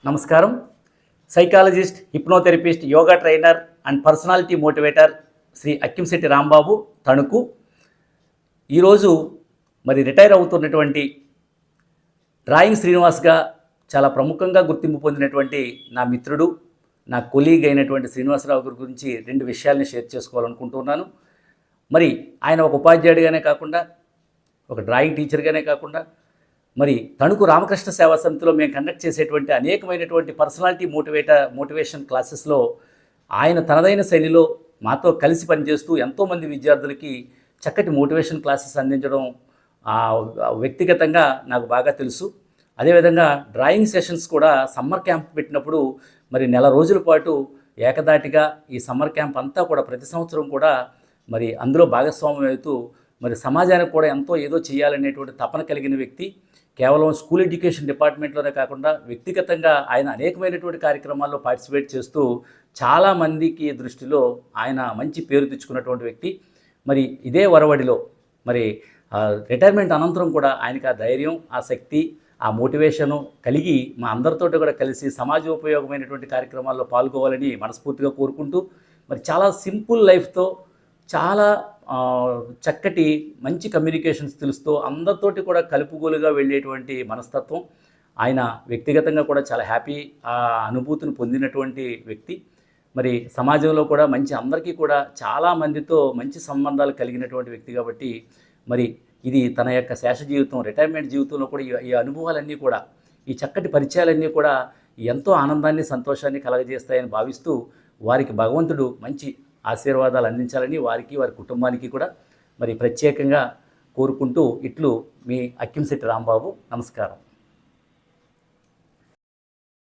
నమస్కారం. Psychologist, hypnotherapist, yoga trainer and personality motivator Shri Akkinsetti Rambabu Tanuku. ఈరోజు retire అవుతున్నటువంటి డ్రాయింగ్ శ్రీనివాస్గా చాలా ప్రముఖంగా గుర్తింపు పొందినటువంటి నా మిత్రుడు, నా కొలీగ్ అయినటువంటి శ్రీనివాసరావు గారి గురించి 2 విషయాల్ని షేర్ చేసుకోవాలనుకుంటున్నాను. ఆయన ఒక ఉపాధ్యాయుడిగానే కాకుండా, ఒక డ్రాయింగ్ టీచర్గానే కాకుండా, తణుకు రామకృష్ణ సేవా సమితిలో మేము కండక్ట్ చేసేటువంటి అనేకమైనటువంటి పర్సనాలిటీ మోటివేషన్ క్లాసెస్లో ఆయన తనదైన శైలిలో మాతో కలిసి పనిచేస్తూ ఎంతోమంది విద్యార్థులకి చక్కటి మోటివేషన్ క్లాసెస్ అందించడం వ్యక్తిగతంగా నాకు బాగా తెలుసు. అదేవిధంగా డ్రాయింగ్ సెషన్స్ కూడా సమ్మర్ క్యాంప్ పెట్టినప్పుడు నెల రోజుల పాటు ఏకదాటిగా ఈ సమ్మర్ క్యాంప్ అంతా కూడా ప్రతి సంవత్సరం కూడా అందులో భాగస్వామ్యం అవుతూ సమాజానికి కూడా ఎంతో ఏదో చేయాలనేటువంటి తపన కలిగిన వ్యక్తి. కేవలం స్కూల్ ఎడ్యుకేషన్ డిపార్ట్మెంట్లోనే కాకుండా వ్యక్తిగతంగా ఆయన అనేకమైనటువంటి కార్యక్రమాల్లో పార్టిసిపేట్ చేస్తూ చాలామందికి దృష్టిలో ఆయన మంచి పేరు తెచ్చుకున్నటువంటి వ్యక్తి. ఇదే వరవడిలో రిటైర్మెంట్ అనంతరం కూడా ఆయనకి ఆ ధైర్యం, ఆ శక్తి, ఆ మోటివేషను కలిగి మా అందరితో కూడా కలిసి సమాజోపయోగమైనటువంటి కార్యక్రమాల్లో పాల్గొవాలని మనస్ఫూర్తిగా కోరుకుంటూ చాలా సింపుల్ లైఫ్తో చాలా చక్కటి మంచి కమ్యూనికేషన్ స్కిల్స్తో అందరితోటి కూడా కలుపుగోలుగా వెళ్ళేటువంటి మనస్తత్వం. ఆయన వ్యక్తిగతంగా కూడా చాలా హ్యాపీ ఆ అనుభూతిని పొందినటువంటి వ్యక్తి. సమాజంలో కూడా అందరికీ కూడా చాలామందితో మంచి సంబంధాలు కలిగినటువంటి వ్యక్తి కాబట్టి ఇది తన యొక్క శేష జీవితం, రిటైర్మెంట్ జీవితంలో కూడా ఈ అనుభవాలన్నీ కూడా, ఈ చక్కటి పరిచయాలన్నీ కూడా ఎంతో ఆనందాన్ని, సంతోషాన్ని కలగజేస్తాయని భావిస్తూ వారికి భగవంతుడు మంచి ఆశీర్వాదాలు అందించాలని వారికి, వారి కుటుంబానికి కూడా ప్రత్యేకంగా కోరుకుంటూ ఇట్లు మీ అక్కింశెట్టి రాంబాబు. నమస్కారం.